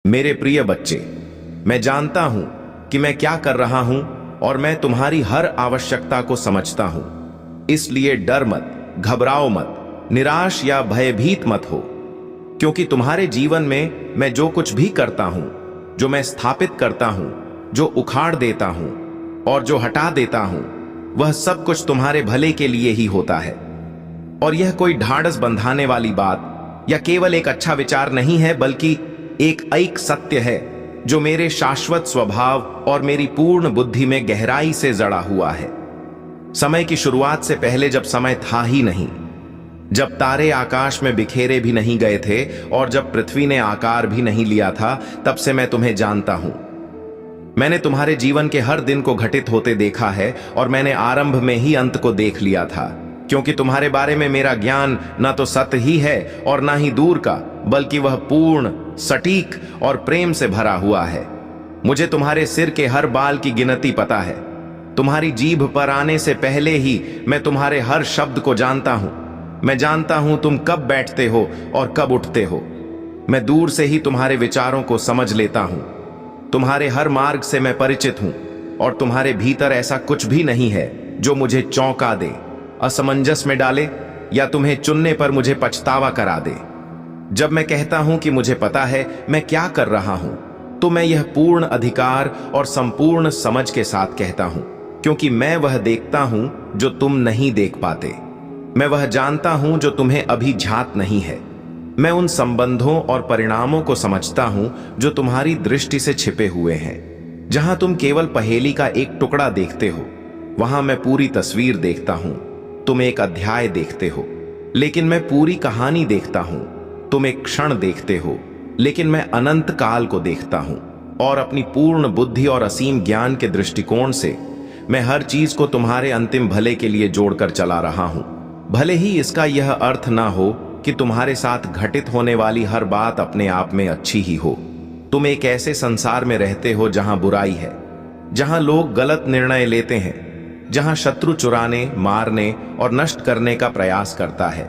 मेरे प्रिय बच्चे, मैं जानता हूं कि मैं क्या कर रहा हूं और मैं तुम्हारी हर आवश्यकता को समझता हूं। इसलिए डर मत, घबराओ मत, निराश या भयभीत मत हो, क्योंकि तुम्हारे जीवन में मैं जो कुछ भी करता हूं, जो मैं स्थापित करता हूं, जो उखाड़ देता हूं और जो हटा देता हूं, वह सब कुछ तुम्हारे भले के लिए ही होता है। और यह कोई ढाढ़स बंधाने वाली बात या केवल एक अच्छा विचार नहीं है, बल्कि एक सत्य है जो मेरे शाश्वत स्वभाव और मेरी पूर्ण बुद्धि में गहराई से जड़ा हुआ है। समय की शुरुआत से पहले, जब समय था ही नहीं, जब तारे आकाश में बिखेरे भी नहीं गए थे और जब पृथ्वी ने आकार भी नहीं लिया था, तब से मैं तुम्हें जानता हूं। मैंने तुम्हारे जीवन के हर दिन को घटित होते देखा है और मैंने आरंभ में ही अंत को देख लिया था, क्योंकि तुम्हारे बारे में मेरा ज्ञान न तो सत्य ही है और ना ही दूर का, बल्कि वह पूर्ण, सटीक और प्रेम से भरा हुआ है। मुझे तुम्हारे सिर के हर बाल की गिनती पता है। तुम्हारी जीभ पर आने से पहले ही मैं तुम्हारे हर शब्द को जानता हूं। मैं जानता हूं तुम कब बैठते हो और कब उठते हो। मैं दूर से ही तुम्हारे विचारों को समझ लेता हूं। तुम्हारे हर मार्ग से मैं परिचित हूं और तुम्हारे भीतर ऐसा कुछ भी नहीं है जो मुझे चौंका दे, असमंजस में डाले या तुम्हें चुनने पर मुझे पछतावा करा दे। जब मैं कहता हूं कि मुझे पता है मैं क्या कर रहा हूं, तो मैं यह पूर्ण अधिकार और संपूर्ण समझ के साथ कहता हूं, क्योंकि मैं वह देखता हूं जो तुम नहीं देख पाते। मैं वह जानता हूं जो तुम्हें अभी ज्ञात नहीं है। मैं उन संबंधों और परिणामों को समझता हूं जो तुम्हारी दृष्टि से छिपे हुए हैं। जहां तुम केवल पहेली का एक टुकड़ा देखते हो, वहां मैं पूरी तस्वीर देखता हूं। तुम एक अध्याय देखते हो, लेकिन मैं पूरी कहानी देखता हूं। तुम एक क्षण देखते हो, लेकिन मैं अनंत काल को देखता हूं। और अपनी पूर्ण बुद्धि और असीम ज्ञान के दृष्टिकोण से मैं हर चीज को तुम्हारे अंतिम भले के लिए जोड़कर चला रहा हूं। भले ही इसका यह अर्थ ना हो कि तुम्हारे साथ घटित होने वाली हर बात अपने आप में अच्छी ही हो। तुम एक ऐसे संसार में रहते हो जहां बुराई है, जहां लोग गलत निर्णय लेते हैं, जहां शत्रु चुराने, मारने और नष्ट करने का प्रयास करता है।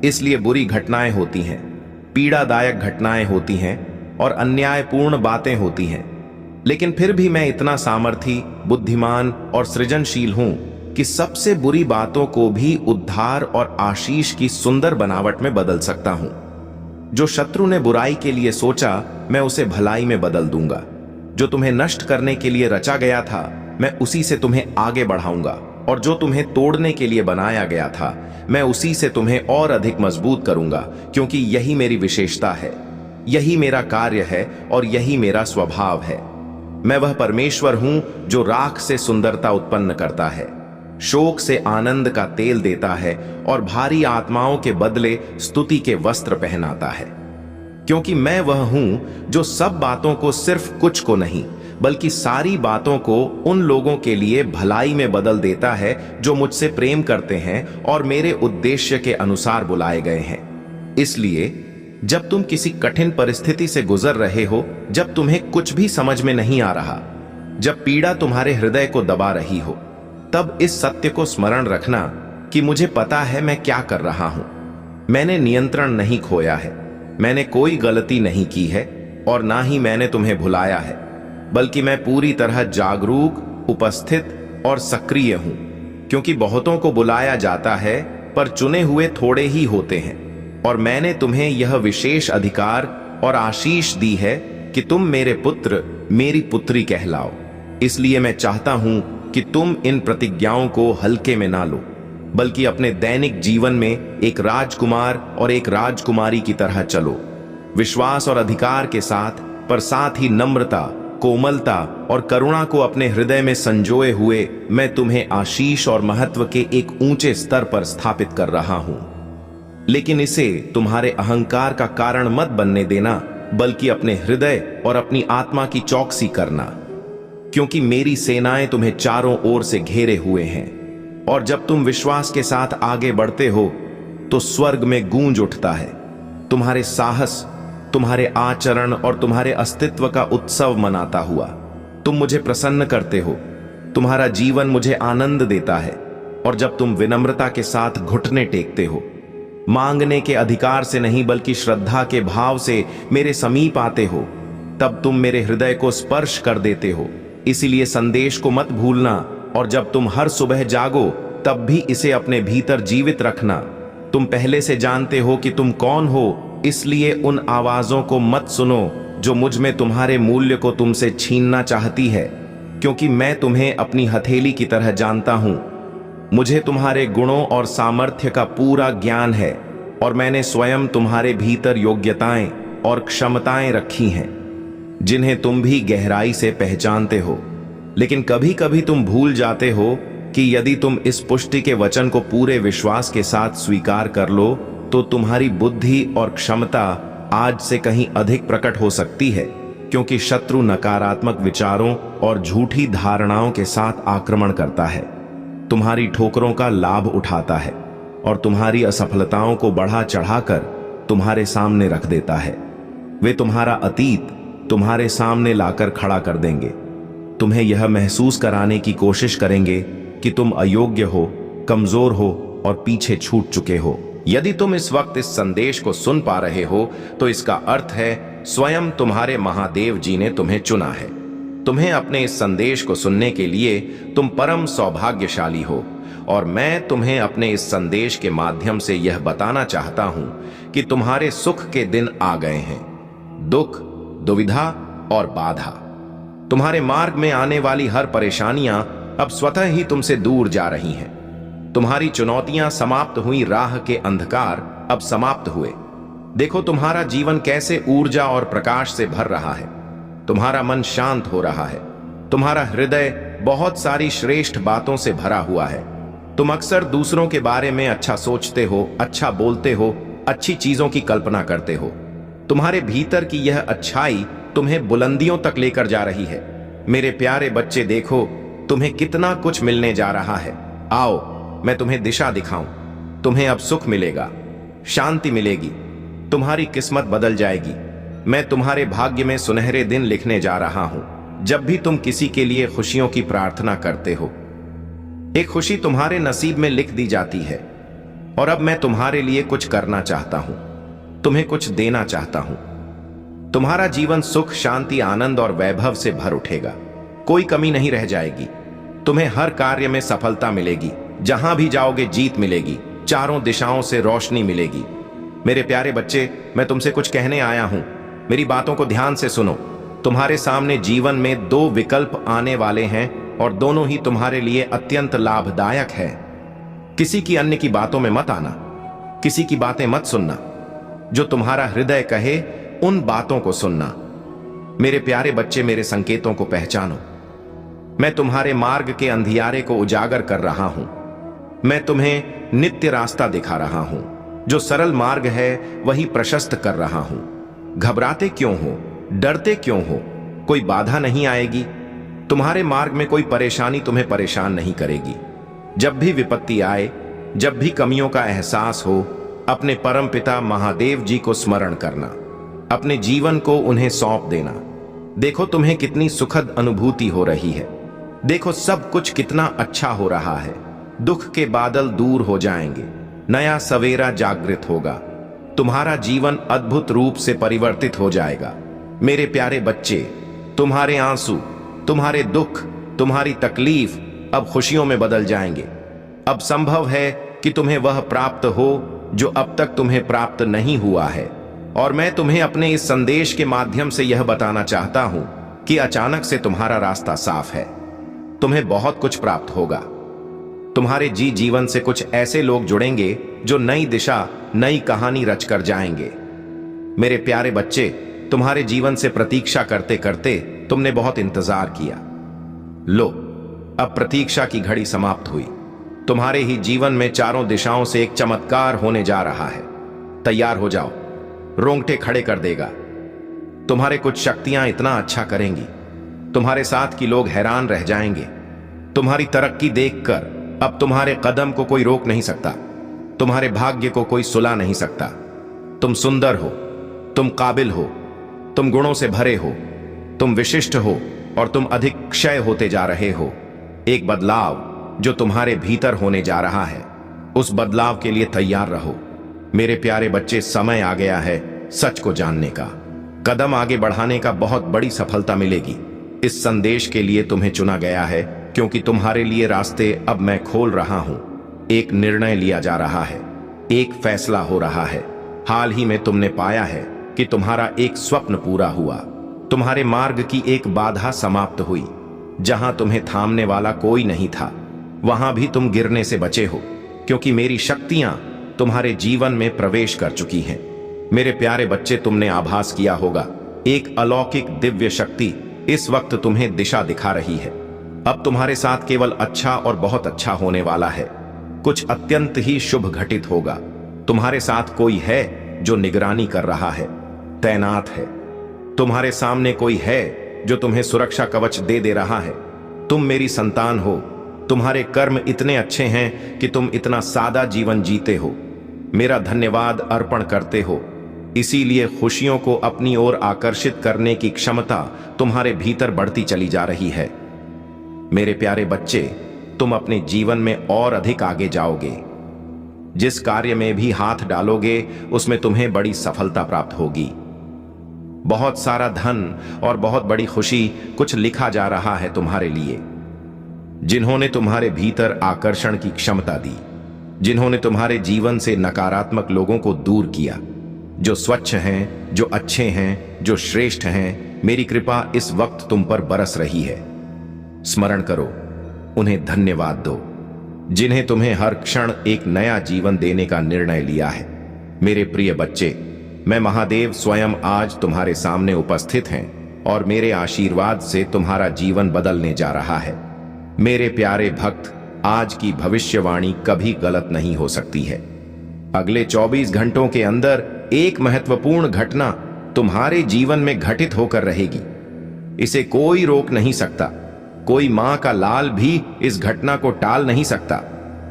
इसलिए बुरी घटनाएं होती हैं, पीड़ादायक घटनाएं होती हैं और अन्यायपूर्ण बातें होती हैं। लेकिन फिर भी मैं इतना सामर्थी, बुद्धिमान और सृजनशील हूं कि सबसे बुरी बातों को भी उद्धार और आशीष की सुंदर बनावट में बदल सकता हूं। जो शत्रु ने बुराई के लिए सोचा, मैं उसे भलाई में बदल दूंगा। जो तुम्हें नष्ट करने के लिए रचा गया था, मैं उसी से तुम्हें आगे बढ़ाऊंगा। और जो तुम्हें तोड़ने के लिए बनाया गया था, मैं उसी से तुम्हें और अधिक मजबूत करूंगा, क्योंकि यही मेरी विशेषता है, यही मेरा कार्य है और यही मेरा स्वभाव है। मैं वह परमेश्वर हूं जो राख से सुंदरता उत्पन्न करता है, शोक से आनंद का तेल देता है और भारी आत्माओं के बदले स्तुति के वस्त्र पहनाता है। क्योंकि मैं वह हूं जो सब बातों को, सिर्फ कुछ को नहीं बल्कि सारी बातों को उन लोगों के लिए भलाई में बदल देता है जो मुझसे प्रेम करते हैं और मेरे उद्देश्य के अनुसार बुलाए गए हैं। इसलिए जब तुम किसी कठिन परिस्थिति से गुजर रहे हो, जब तुम्हें कुछ भी समझ में नहीं आ रहा, जब पीड़ा तुम्हारे हृदय को दबा रही हो, तब इस सत्य को स्मरण रखना कि मुझे पता है मैं क्या कर रहा हूं। मैंने नियंत्रण नहीं खोया है, मैंने कोई गलती नहीं की है और ना ही मैंने तुम्हें भुलाया है, बल्कि मैं पूरी तरह जागरूक, उपस्थित और सक्रिय हूं। क्योंकि बहुतों को बुलाया जाता है, पर चुने हुए थोड़े ही होते हैं। और मैंने तुम्हें यह विशेष अधिकार और आशीष दी है कि तुम मेरे पुत्र, मेरी पुत्री कहलाओ। इसलिए मैं चाहता हूं कि तुम इन प्रतिज्ञाओं को हल्के में ना लो, बल्कि अपने दैनिक जीवन में एक राजकुमार और एक राजकुमारी की तरह चलो, विश्वास और अधिकार के साथ, पर साथ ही नम्रता, कोमलता और करुणा को अपने हृदय में संजोए हुए मैं तुम्हें आशीष और महत्व के एक ऊंचे स्तर पर स्थापित कर रहा हूं। लेकिन इसे तुम्हारे अहंकार का कारण मत बनने देना, बल्कि अपने हृदय और अपनी आत्मा की चौकसी करना, क्योंकि मेरी सेनाएं तुम्हें चारों ओर से घेरे हुए हैं। और जब तुम विश्वास के साथ आगे बढ़ते हो, तो स्वर्ग में गूंज उठता है। तुम्हारे साहस, तुम्हारे आचरण और तुम्हारे अस्तित्व का उत्सव मनाता हुआ तुम मुझे प्रसन्न करते हो। तुम्हारा जीवन मुझे आनंद देता है। और जब तुम विनम्रता के साथ घुटने टेकते हो, मांगने के अधिकार से नहीं बल्कि श्रद्धा के भाव से मेरे समीप आते हो, तब तुम मेरे हृदय को स्पर्श कर देते हो। इसीलिए संदेश को मत भूलना, और जब तुम हर सुबह जागो तब भी इसे अपने भीतर जीवित रखना। तुम पहले से जानते हो कि तुम कौन हो, इसलिए उन आवाजों को मत सुनो जो मुझ में तुम्हारे मूल्य को तुमसे छीनना चाहती है, क्योंकि मैं तुम्हें अपनी हथेली की तरह जानता हूं। मुझे तुम्हारे गुणों और सामर्थ्य का पूरा ज्ञान है, और मैंने स्वयं तुम्हारे भीतर योग्यताएं और क्षमताएं रखी हैं जिन्हें तुम भी गहराई से पहचानते हो। लेकिन कभी कभी तुम भूल जाते हो कि यदि तुम इस पुष्टि के वचन को पूरे विश्वास के साथ स्वीकार कर लो तो तुम्हारी बुद्धि और क्षमता आज से कहीं अधिक प्रकट हो सकती है, क्योंकि शत्रु नकारात्मक विचारों और झूठी धारणाओं के साथ आक्रमण करता है, तुम्हारी ठोकरों का लाभ उठाता है और तुम्हारी असफलताओं को बढ़ा चढ़ाकर तुम्हारे सामने रख देता है। वे तुम्हारा अतीत तुम्हारे सामने लाकर खड़ा कर देंगे, तुम्हें यह महसूस कराने की कोशिश करेंगे कि तुम अयोग्य हो, कमजोर हो और पीछे छूट चुके हो। यदि तुम इस वक्त इस संदेश को सुन पा रहे हो तो इसका अर्थ है स्वयं तुम्हारे महादेव जी ने तुम्हें चुना है। तुम्हें अपने इस संदेश को सुनने के लिए तुम परम सौभाग्यशाली हो, और मैं तुम्हें अपने इस संदेश के माध्यम से यह बताना चाहता हूं कि तुम्हारे सुख के दिन आ गए हैं। दुख, दुविधा और बाधा, तुम्हारे मार्ग में आने वाली हर परेशानियां अब स्वतः ही तुमसे दूर जा रही हैं। तुम्हारी चुनौतियां समाप्त हुई, राह के अंधकार अब समाप्त हुए। देखो तुम्हारा जीवन कैसे ऊर्जा और प्रकाश से भर रहा है। तुम्हारा मन शांत हो रहा है, तुम्हारा हृदय बहुत सारी श्रेष्ठ बातों से भरा हुआ है। तुम अक्सर दूसरों के बारे में अच्छा सोचते हो, अच्छा बोलते हो, अच्छी चीजों की कल्पना करते हो। तुम्हारे भीतर की यह अच्छाई तुम्हें बुलंदियों तक लेकर जा रही है। मेरे प्यारे बच्चे, देखो तुम्हें कितना कुछ मिलने जा रहा है। आओ मैं तुम्हें दिशा दिखाऊं। तुम्हें अब सुख मिलेगा, शांति मिलेगी, तुम्हारी किस्मत बदल जाएगी। मैं तुम्हारे भाग्य में सुनहरे दिन लिखने जा रहा हूं। जब भी तुम किसी के लिए खुशियों की प्रार्थना करते हो, एक खुशी तुम्हारे नसीब में लिख दी जाती है। और अब मैं तुम्हारे लिए कुछ करना चाहता हूं, तुम्हें कुछ देना चाहता हूं। तुम्हारा जीवन सुख, शांति, आनंद और वैभव से भर उठेगा। कोई कमी नहीं रह जाएगी। तुम्हें हर कार्य में सफलता मिलेगी। जहां भी जाओगे जीत मिलेगी। चारों दिशाओं से रोशनी मिलेगी। मेरे प्यारे बच्चे, मैं तुमसे कुछ कहने आया हूं। मेरी बातों को ध्यान से सुनो। तुम्हारे सामने जीवन में दो विकल्प आने वाले हैं, और दोनों ही तुम्हारे लिए अत्यंत लाभदायक है। किसी की अन्य की बातों में मत आना, किसी की बातें मत सुनना। जो तुम्हारा हृदय कहे उन बातों को सुनना। मेरे प्यारे बच्चे, मेरे संकेतों को पहचानो। मैं तुम्हारे मार्ग के अंधियारे को उजागर कर रहा हूं। मैं तुम्हें नित्य रास्ता दिखा रहा हूं। जो सरल मार्ग है वही प्रशस्त कर रहा हूं। घबराते क्यों हो, डरते क्यों हो? कोई बाधा नहीं आएगी। तुम्हारे मार्ग में कोई परेशानी तुम्हें परेशान नहीं करेगी। जब भी विपत्ति आए, जब भी कमियों का एहसास हो, अपने परम पिता महादेव जी को स्मरण करना। अपने जीवन को उन्हें सौंप देना। देखो तुम्हें कितनी सुखद अनुभूति हो रही है। देखो सब कुछ कितना अच्छा हो रहा है। दुख के बादल दूर हो जाएंगे, नया सवेरा जागृत होगा। तुम्हारा जीवन अद्भुत रूप से परिवर्तित हो जाएगा। मेरे प्यारे बच्चे, तुम्हारे आंसू, तुम्हारे दुख, तुम्हारी तकलीफ अब खुशियों में बदल जाएंगे। अब संभव है कि तुम्हें वह प्राप्त हो जो अब तक तुम्हें प्राप्त नहीं हुआ है। और मैं तुम्हें अपने इस संदेश के माध्यम से यह बताना चाहता हूं कि अचानक से तुम्हारा रास्ता साफ है। तुम्हें बहुत कुछ प्राप्त होगा। तुम्हारे जीवन से कुछ ऐसे लोग जुड़ेंगे जो नई दिशा, नई कहानी रचकर जाएंगे। मेरे प्यारे बच्चे, तुम्हारे जीवन से प्रतीक्षा करते करते तुमने बहुत इंतजार किया। लो, अब प्रतीक्षा की घड़ी समाप्त हुई। तुम्हारे ही जीवन में चारों दिशाओं से एक चमत्कार होने जा रहा है। तैयार हो जाओ, रोंगटे खड़े कर देगा। तुम्हारे कुछ शक्तियां इतना अच्छा करेंगी, तुम्हारे साथ के लोग हैरान रह जाएंगे। तुम्हारी तरक्की देखकर अब तुम्हारे कदम को कोई रोक नहीं सकता। तुम्हारे भाग्य को कोई सुला नहीं सकता। तुम सुंदर हो, तुम काबिल हो, तुम गुणों से भरे हो, तुम विशिष्ट हो और तुम अधिक क्षय होते जा रहे हो। एक बदलाव जो तुम्हारे भीतर होने जा रहा है, उस बदलाव के लिए तैयार रहो। मेरे प्यारे बच्चे, समय आ गया है सच को जानने का। कदम आगे बढ़ाने का बहुत बड़ी सफलता मिलेगी। इस संदेश के लिए तुम्हें चुना गया है, क्योंकि तुम्हारे लिए रास्ते अब मैं खोल रहा हूं। एक निर्णय लिया जा रहा है, एक फैसला हो रहा है। हाल ही में तुमने पाया है कि तुम्हारा एक स्वप्न पूरा हुआ। तुम्हारे मार्ग की एक बाधा समाप्त हुई। जहां तुम्हें थामने वाला कोई नहीं था, वहां भी तुम गिरने से बचे हो, क्योंकि मेरी शक्तियां तुम्हारे जीवन में प्रवेश कर चुकी हैं। मेरे प्यारे बच्चे, तुमने आभास किया होगा, एक अलौकिक दिव्य शक्ति इस वक्त तुम्हें दिशा दिखा रही है। अब तुम्हारे साथ केवल अच्छा और बहुत अच्छा होने वाला है। कुछ अत्यंत ही शुभ घटित होगा। तुम्हारे साथ कोई है जो निगरानी कर रहा है, तैनात है। तुम्हारे सामने कोई है जो तुम्हें सुरक्षा कवच दे रहा है। तुम मेरी संतान हो। तुम्हारे कर्म इतने अच्छे हैं कि तुम इतना सादा जीवन जीते हो। मेरा धन्यवाद अर्पण करते हो। इसीलिए खुशियों को अपनी ओर आकर्षित करने की क्षमता तुम्हारे भीतर बढ़ती चली जा रही है। मेरे प्यारे बच्चे, तुम अपने जीवन में और अधिक आगे जाओगे। जिस कार्य में भी हाथ डालोगे, उसमें तुम्हें बड़ी सफलता प्राप्त होगी। बहुत सारा धन और बहुत बड़ी खुशी कुछ लिखा जा रहा है तुम्हारे लिए। जिन्होंने तुम्हारे भीतर आकर्षण की क्षमता दी, जिन्होंने तुम्हारे जीवन से नकारात्मक लोगों को दूर किया, जो स्वच्छ हैं, जो अच्छे हैं, जो श्रेष्ठ हैं, मेरी कृपा इस वक्त तुम पर बरस रही है। स्मरण करो, उन्हें धन्यवाद दो, जिन्हें तुम्हें हर क्षण एक नया जीवन देने का निर्णय लिया है। मेरे प्रिय बच्चे, मैं महादेव स्वयं आज तुम्हारे सामने उपस्थित हैं और मेरे आशीर्वाद से तुम्हारा जीवन बदलने जा रहा है। मेरे प्यारे भक्त, आज की भविष्यवाणी कभी गलत नहीं हो सकती है। अगले 24 घंटों के अंदर एक महत्वपूर्ण घटना तुम्हारे जीवन में घटित होकर रहेगी। इसे कोई रोक नहीं सकता। कोई मां का लाल भी इस घटना को टाल नहीं सकता।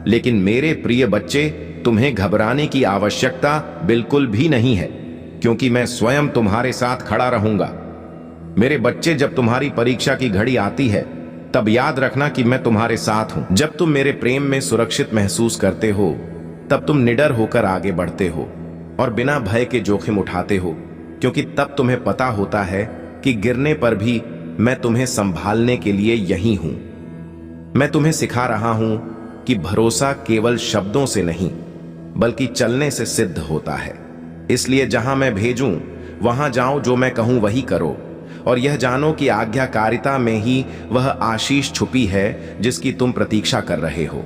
लेकिन मेरे प्रिय बच्चे, तुम्हें घबराने की आवश्यकता बिल्कुल भी नहीं है, क्योंकि मैं स्वयं तुम्हारे साथ खड़ा रहूंगा। मेरे बच्चे, जब तुम्हारी परीक्षा की घड़ी आती है, तब याद रखना कि मैं तुम्हारे साथ हूं। जब तुम मेरे प्रेम में सुरक्षित महसूस करते हो, तब तुम निडर होकर आगे बढ़ते हो और बिना भय के जोखिम उठाते हो, क्योंकि तब तुम्हें पता होता है कि गिरने पर भी मैं तुम्हें संभालने के लिए यहीं हूं। मैं तुम्हें सिखा रहा हूं कि भरोसा केवल शब्दों से नहीं, बल्कि चलने से सिद्ध होता है। इसलिए जहां मैं भेजूं, वहां जाओ। जो मैं कहूं वही करो, और यह जानो कि आज्ञाकारिता में ही वह आशीष छुपी है जिसकी तुम प्रतीक्षा कर रहे हो।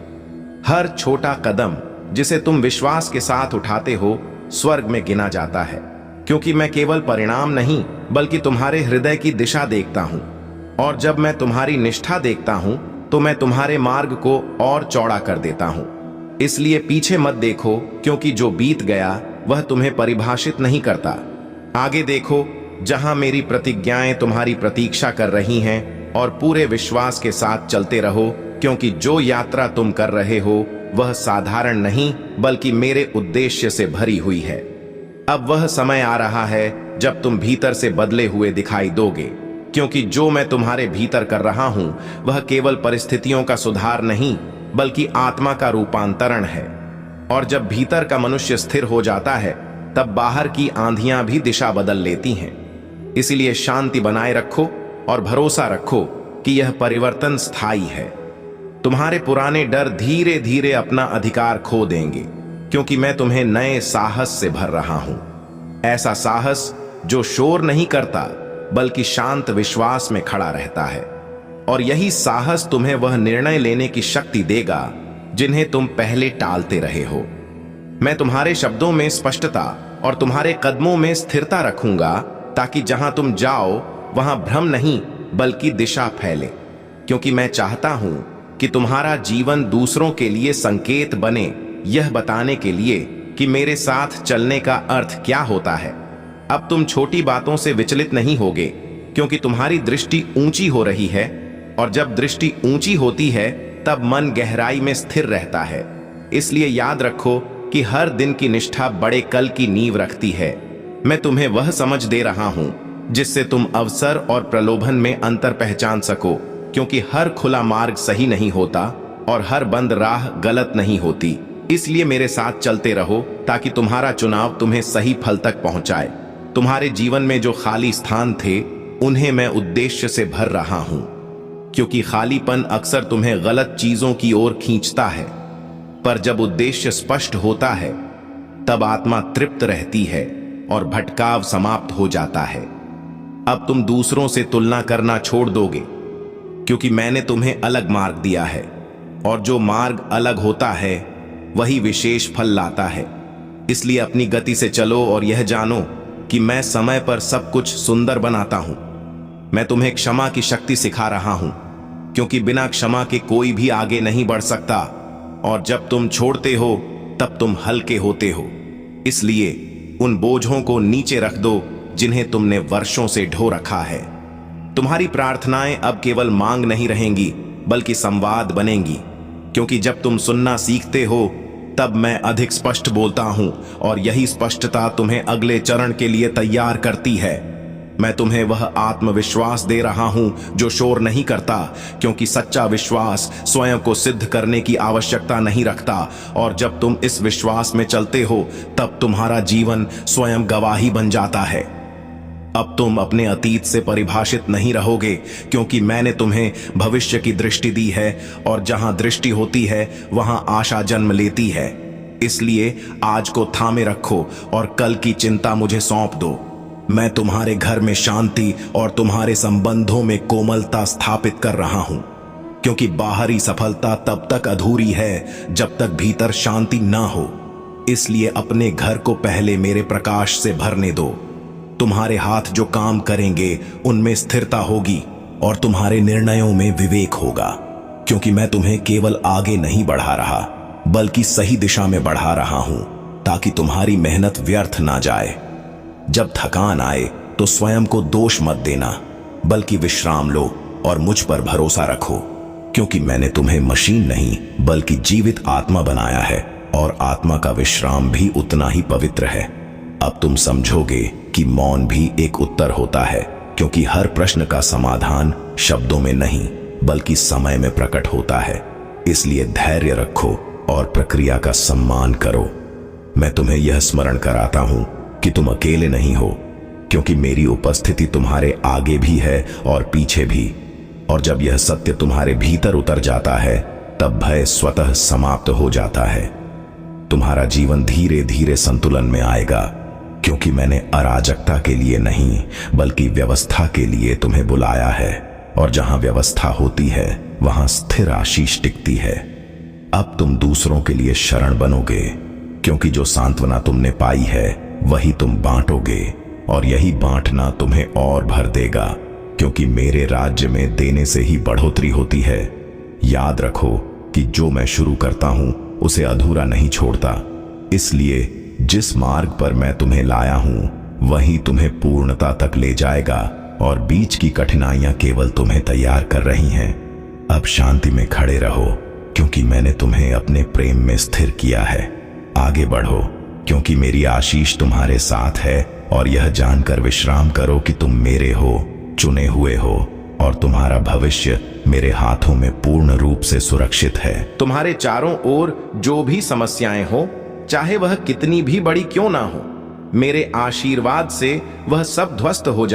हर छोटा कदम जिसे तुम विश्वास के साथ उठाते हो, स्वर्ग में गिना जाता है, क्योंकि मैं केवल परिणाम नहीं, बल्कि तुम्हारे हृदय की दिशा देखता हूं। और जब मैं तुम्हारी निष्ठा देखता हूं, तो मैं तुम्हारे मार्ग को और चौड़ा कर देता हूं। इसलिए पीछे मत देखो, क्योंकि जो बीत गया वह तुम्हें परिभाषित नहीं करता। आगे देखो, जहां मेरी प्रतिज्ञाएं तुम्हारी प्रतीक्षा कर रही हैं, और पूरे विश्वास के साथ चलते रहो, क्योंकि जो यात्रा तुम कर रहे हो वह साधारण नहीं, बल्कि मेरे उद्देश्य से भरी हुई है। अब वह समय आ रहा है जब तुम भीतर से बदले हुए दिखाई दोगे, क्योंकि जो मैं तुम्हारे भीतर कर रहा हूं वह केवल परिस्थितियों का सुधार नहीं, बल्कि आत्मा का रूपांतरण है। और जब भीतर का मनुष्य स्थिर हो जाता है, तब बाहर की आंधियां भी दिशा बदल लेती हैं। इसलिए शांति बनाए रखो और भरोसा रखो कि यह परिवर्तन स्थायी है। तुम्हारे पुराने डर धीरे धीरे अपना अधिकार खो देंगे, क्योंकि मैं तुम्हें नए साहस से भर रहा हूं। ऐसा साहस जो शोर नहीं करता, बल्कि शांत विश्वास में खड़ा रहता है। और यही साहस तुम्हें वह निर्णय लेने की शक्ति देगा जिन्हें तुम पहले टालते रहे हो। मैं तुम्हारे शब्दों में स्पष्टता और तुम्हारे कदमों में स्थिरता रखूंगा, ताकि जहां तुम जाओ वहां भ्रम नहीं, बल्कि दिशा फैले। क्योंकि मैं चाहता हूं कि तुम्हारा जीवन दूसरों के लिए संकेत बने, यह बताने के लिए कि मेरे साथ चलने का अर्थ क्या होता है। अब तुम छोटी बातों से विचलित नहीं होगे, क्योंकि तुम्हारी दृष्टि ऊंची हो रही है, और जब दृष्टि ऊंची होती है तब मन गहराई में स्थिर रहता है। इसलिए याद रखो कि हर दिन की निष्ठा बड़े कल की नींव रखती है। मैं तुम्हें वह समझ दे रहा हूं जिससे तुम अवसर और प्रलोभन में अंतर पहचान सको, क्योंकि हर खुला मार्ग सही नहीं होता और हर बंद राह गलत नहीं होती। इसलिए मेरे साथ चलते रहो, ताकि तुम्हारा चुनाव तुम्हें सही फल तक पहुंचाए। तुम्हारे जीवन में जो खाली स्थान थे उन्हें मैं उद्देश्य से भर रहा हूं, क्योंकि खालीपन अक्सर तुम्हें गलत चीजों की ओर खींचता है। पर जब उद्देश्य स्पष्ट होता है तब आत्मा तृप्त रहती है और भटकाव समाप्त हो जाता है। अब तुम दूसरों से तुलना करना छोड़ दोगे, क्योंकि मैंने तुम्हें अलग मार्ग दिया है, और जो मार्ग अलग होता है वही विशेष फल लाता है। इसलिए अपनी गति से चलो और यह जानो कि मैं समय पर सब कुछ सुंदर बनाता हूं। मैं तुम्हें क्षमा की शक्ति सिखा रहा हूं, क्योंकि बिना क्षमा के कोई भी आगे नहीं बढ़ सकता, और जब तुम छोड़ते हो तब तुम हल्के होते हो। इसलिए उन बोझों को नीचे रख दो जिन्हें तुमने वर्षों से ढो रखा है। तुम्हारी प्रार्थनाएं अब केवल मांग नहीं रहेंगी बल्कि संवाद बनेंगी, क्योंकि जब तुम सुनना सीखते हो तब मैं अधिक स्पष्ट बोलता हूं, और यही स्पष्टता तुम्हें अगले चरण के लिए तैयार करती है। मैं तुम्हें वह आत्मविश्वास दे रहा हूं जो शोर नहीं करता, क्योंकि सच्चा विश्वास स्वयं को सिद्ध करने की आवश्यकता नहीं रखता, और जब तुम इस विश्वास में चलते हो तब तुम्हारा जीवन स्वयं गवाही बन जाता है। अब तुम अपने अतीत से परिभाषित नहीं रहोगे, क्योंकि मैंने तुम्हें भविष्य की दृष्टि दी है, और जहां दृष्टि होती है वहां आशा जन्म लेती है। इसलिए आज को थामे रखो और कल की चिंता मुझे सौंप दो। मैं तुम्हारे घर में शांति और तुम्हारे संबंधों में कोमलता स्थापित कर रहा हूं, क्योंकि बाहरी सफलता तब तक अधूरी है जब तक भीतर शांति ना हो। इसलिए अपने घर को पहले मेरे प्रकाश से भरने दो। तुम्हारे हाथ जो काम करेंगे उनमें स्थिरता होगी, और तुम्हारे निर्णयों में विवेक होगा, क्योंकि मैं तुम्हें केवल आगे नहीं बढ़ा रहा बल्कि सही दिशा में बढ़ा रहा हूं, ताकि तुम्हारी मेहनत व्यर्थ ना जाए। जब थकान आए तो स्वयं को दोष मत देना, बल्कि विश्राम लो और मुझ पर भरोसा रखो, क्योंकि मैंने तुम्हें मशीन नहीं बल्कि जीवित आत्मा बनाया है, और आत्मा का विश्राम भी उतना ही पवित्र है। अब तुम समझोगे कि मौन भी एक उत्तर होता है, क्योंकि हर प्रश्न का समाधान शब्दों में नहीं बल्कि समय में प्रकट होता है। इसलिए धैर्य रखो और प्रक्रिया का सम्मान करो। मैं तुम्हें यह स्मरण कराता हूं कि तुम अकेले नहीं हो, क्योंकि मेरी उपस्थिति तुम्हारे आगे भी है और पीछे भी, और जब यह सत्य तुम्हारे भीतर उतर जाता है तब भय स्वतः समाप्त हो जाता है। तुम्हारा जीवन धीरे धीरे संतुलन में आएगा, क्योंकि मैंने अराजकता के लिए नहीं बल्कि व्यवस्था के लिए तुम्हें बुलाया है, और जहां व्यवस्था होती है वहां स्थिर आशीष टिकती है। अब तुम दूसरों के लिए शरण बनोगे, क्योंकि जो सांत्वना तुमने पाई है वही तुम बांटोगे, और यही बांटना तुम्हें और भर देगा, क्योंकि मेरे राज्य में देने से ही बढ़ोतरी होती है। याद रखो कि जो मैं शुरू करता हूं उसे अधूरा नहीं छोड़ता। इसलिए जिस मार्ग पर मैं तुम्हें लाया हूं वही तुम्हें पूर्णता तक ले जाएगा, और बीच की कठिनाइयां केवल तुम्हें तैयार कर रही हैं। अब शांति में खड़े रहो, क्योंकि मैंने तुम्हें अपने प्रेम में स्थिर किया है। आगे बढ़ो, क्योंकि मेरी आशीष तुम्हारे साथ है, और यह जानकर विश्राम करो कि तुम मेरे हो, चुने हुए हो, और तुम्हारा भविष्य मेरे हाथों में पूर्ण रूप से सुरक्षित है। तुम्हारे चारों ओर जो भी समस्याएं हो, चाहे वह कितनी भी बड़ी क्यों ना हो, मेरे आशीर्वाद से वह सब ध्वस्त हो जाए।